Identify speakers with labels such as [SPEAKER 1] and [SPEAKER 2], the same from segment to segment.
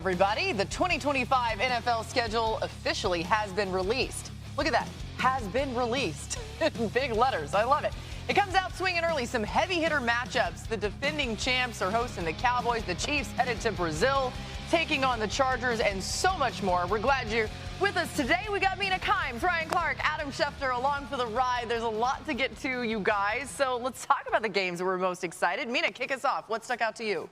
[SPEAKER 1] Everybody, the 2025 NFL schedule officially has been released. Look at that, has been released in big letters. I love it. It comes out swinging early, some heavy hitter matchups. The defending champs are hosting the Cowboys, the Chiefs headed to Brazil, taking on the Chargers, and so much more. We're glad you're with us today. We got Mina Kimes, Ryan Clark, Adam Schefter along for the ride. There's a lot to get to, you guys. So let's talk about the games that we're most excited. Mina, kick us off. What stuck out to you?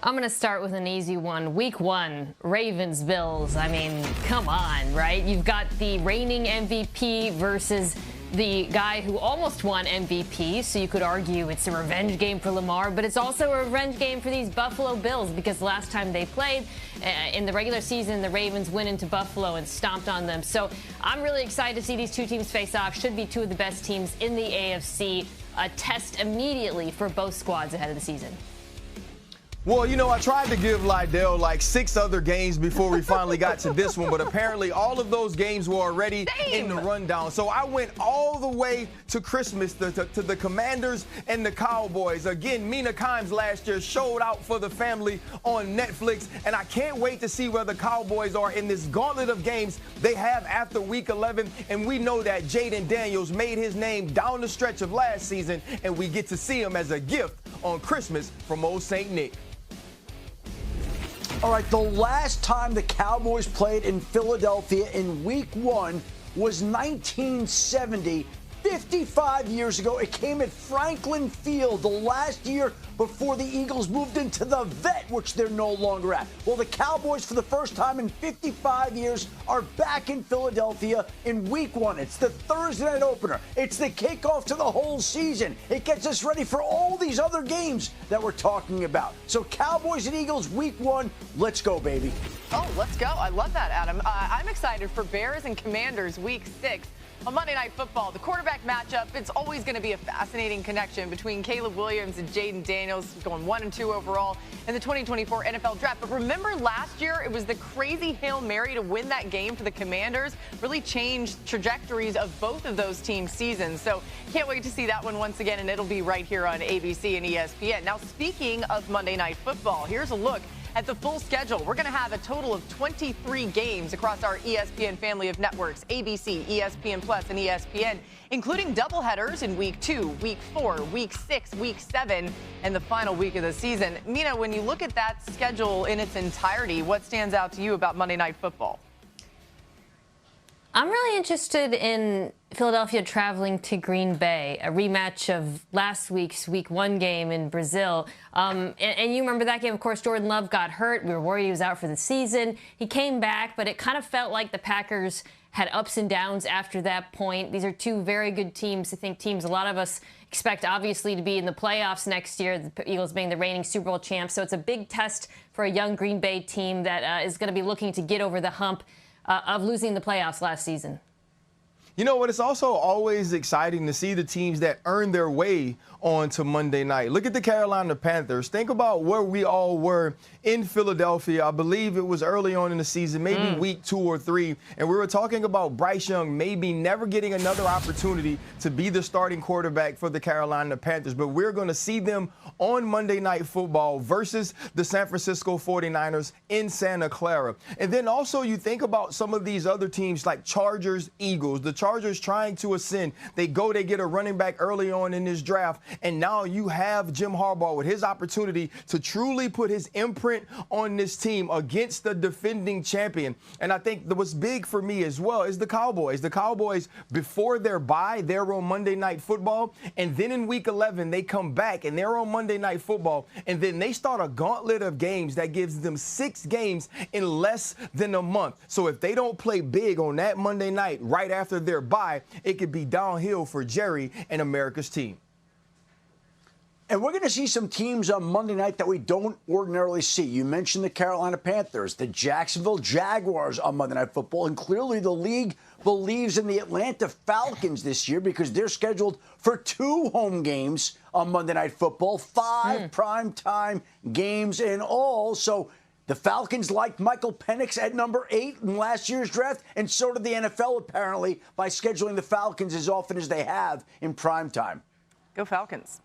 [SPEAKER 2] I'm going to start with an easy one. Week 1, Ravens-Bills. I mean, come on, right? You've got the reigning MVP versus the guy who almost won MVP, so you could argue it's a revenge game for Lamar, but it's also a revenge game for these Buffalo Bills because last time they played in the regular season, the Ravens went into Buffalo and stomped on them. So I'm really excited to see these two teams face off. Should be two of the best teams in the AFC. A test immediately for both squads ahead of the season.
[SPEAKER 3] Well, you know, I tried to give Lydell like 6 other games before we finally got to this one, but apparently all of those games were already in the rundown. So I went all the way to Christmas to the Commanders and the Cowboys. Again, Mina Kimes last year showed out for the family on Netflix, and I can't wait to see where the Cowboys are in this gauntlet of games they have after Week 11. And we know that Jayden Daniels made his name down the stretch of last season, and we get to see him as a gift on Christmas from old St. Nick.
[SPEAKER 4] All right, the last time the Cowboys played in Philadelphia in Week 1 was 1970, 55 years ago. It came at Franklin Field the last year before the Eagles moved into the Vet, which they're no longer at. Well, the Cowboys, for the first time in 55 years, are back in Philadelphia in Week 1. It's the Thursday night opener. It's the kickoff to the whole season. It gets us ready for all these other games that we're talking about. So Cowboys and Eagles, Week 1, let's go, baby.
[SPEAKER 1] Oh, let's go. I love that, Adam. I'm excited for Bears and Commanders Week 6. On Monday Night Football, the quarterback matchup, it's always going to be a fascinating connection between Caleb Williams and Jayden Daniels, going 1 and 2 overall in the 2024 NFL Draft. But remember last year, it was the crazy Hail Mary to win that game for the Commanders, really changed trajectories of both of those teams' seasons. So can't wait to see that one once again, and it'll be right here on ABC and ESPN. Now, speaking of Monday Night Football, here's a look at the full schedule. We're going to have a total of 23 games across our ESPN family of networks, ABC, ESPN Plus, and ESPN, including doubleheaders in Week 2, Week 4, Week 6, Week 7, and the final week of the season. Mina, when you look at that schedule in its entirety, what stands out to you about Monday Night Football?
[SPEAKER 2] I'm really interested in Philadelphia traveling to Green Bay, a rematch of last week's Week 1 game in Brazil. And you remember that game, of course, Jordan Love got hurt. We were worried he was out for the season. He came back, but it kind of felt like the Packers had ups and downs after that point. These are two very good teams. I think teams a lot of us expect, obviously, to be in the playoffs next year, the Eagles being the reigning Super Bowl champs. So it's a big test for a young Green Bay team that is going to be looking to get over the hump of losing the playoffs last season.
[SPEAKER 3] You know what? It's also always exciting to see the teams that earn their way onto Monday night. Look at the Carolina Panthers. Think about where we all were in Philadelphia. I believe it was early on in the season, maybe week 2 or 3. And we were talking about Bryce Young maybe never getting another opportunity to be the starting quarterback for the Carolina Panthers. But we're going to see them on Monday Night Football versus the San Francisco 49ers in Santa Clara. And then also you think about some of these other teams like Chargers, Eagles. The Chargers trying to ascend. They get a running back early on in this draft. And now you have Jim Harbaugh with his opportunity to truly put his imprint on this team against the defending champion. And I think what's big for me as well is the Cowboys. The Cowboys, before their bye, they're on Monday Night Football. And then in Week 11, they come back and they're on Monday Night Football. And then they start a gauntlet of games that gives them 6 games in less than a month. So if they don't play big on that Monday night right after their bye, it could be downhill for Jerry and America's team.
[SPEAKER 4] And we're going to see some teams on Monday night that we don't ordinarily see. You mentioned the Carolina Panthers, the Jacksonville Jaguars on Monday Night Football, and clearly the league believes in the Atlanta Falcons this year because they're scheduled for 2 home games on Monday Night Football, 5 primetime games in all. So the Falcons liked Michael Penix at number 8 in last year's draft, and so did the NFL apparently by scheduling the Falcons as often as they have in primetime.
[SPEAKER 1] Go Falcons.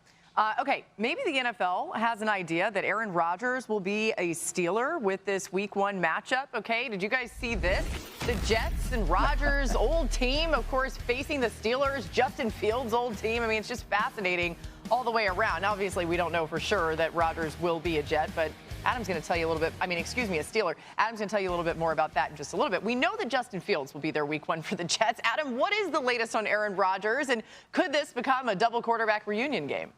[SPEAKER 1] Okay, maybe the NFL has an idea that Aaron Rodgers will be a Steeler with this Week 1 matchup. Okay, did you guys see this? The Jets and Rodgers' old team, of course, facing the Steelers, Justin Fields' old team. I mean, it's just fascinating all the way around. Now, obviously, we don't know for sure that Rodgers will be a Jet, but Adam's going to tell you a little bit. A Steeler. Adam's going to tell you a little bit more about that in just a little bit. We know that Justin Fields will be there Week 1 for the Jets. Adam, what is the latest on Aaron Rodgers, and could this become a double quarterback reunion game?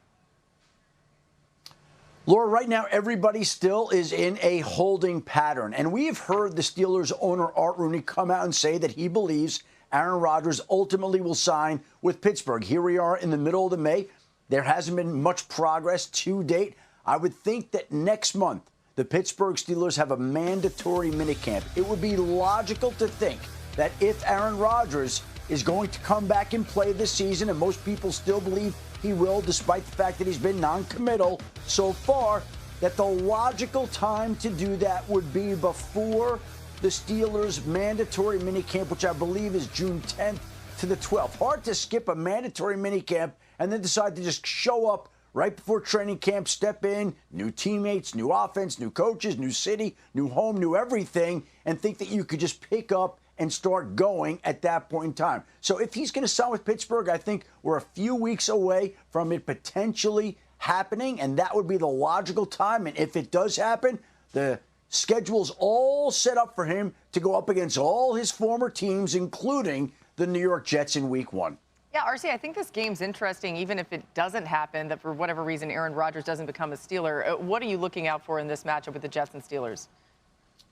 [SPEAKER 4] Laura, right now, everybody still is in a holding pattern. And we have heard the Steelers owner, Art Rooney, come out and say that he believes Aaron Rodgers ultimately will sign with Pittsburgh. Here we are in the middle of the May. There hasn't been much progress to date. I would think that next month, the Pittsburgh Steelers have a mandatory minicamp. It would be logical to think that if Aaron Rodgers is going to come back and play this season, and most people still believe he will, despite the fact that he's been non-committal so far, that the logical time to do that would be before the Steelers' mandatory minicamp, which I believe is June 10th to the 12th. Hard to skip a mandatory minicamp and then decide to just show up right before training camp, step in, new teammates, new offense, new coaches, new city, new home, new everything, and think that you could just pick up and start going at that point in time. So if he's going to sign with Pittsburgh, I think we're a few weeks away from it potentially happening, and that would be the logical time. And if it does happen, the schedule's all set up for him to go up against all his former teams, including the New York Jets in Week 1.
[SPEAKER 1] Yeah, RC, I think this game's interesting, even if it doesn't happen, that for whatever reason Aaron Rodgers doesn't become a Steeler. What are you looking out for in this matchup with the Jets and Steelers?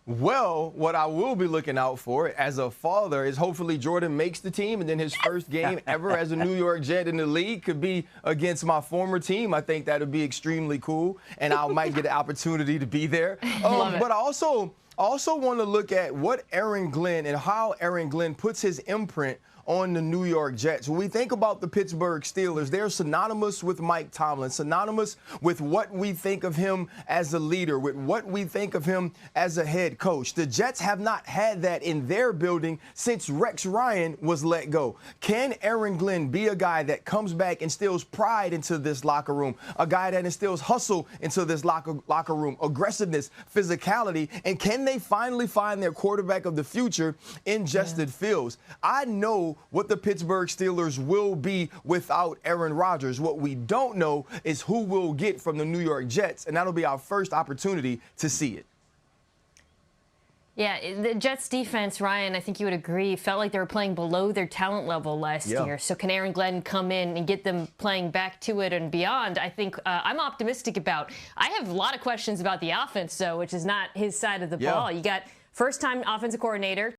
[SPEAKER 3] Well, what I will be looking out for as a father is hopefully Jordan makes the team, and then his first game ever as a New York Jet in the league could be against my former team. I think that would be extremely cool, and I might get the opportunity to be there. But I also want to look at what Aaron Glenn and how Aaron Glenn puts his imprint on the New York Jets. When we think about the Pittsburgh Steelers, they're synonymous with Mike Tomlin, synonymous with what we think of him as a leader, with what we think of him as a head coach. The Jets have not had that in their building since Rex Ryan was let go. Can Aaron Glenn be a guy that comes back and instills pride into this locker room, a guy that instills hustle into this locker room, aggressiveness, physicality, and can they finally find their quarterback of the future in Justin Fields? I know what the Pittsburgh Steelers will be without Aaron Rodgers. What we don't know is who we'll get from the New York Jets, and that'll be our first opportunity to see it.
[SPEAKER 2] Yeah, the Jets defense, Ryan, I think you would agree, felt like they were playing below their talent level last year. So can Aaron Glenn come in and get them playing back to it and beyond? I think I'm optimistic about. I have a lot of questions about the offense, though, which is not his side of the ball. You got first-time offensive coordinator,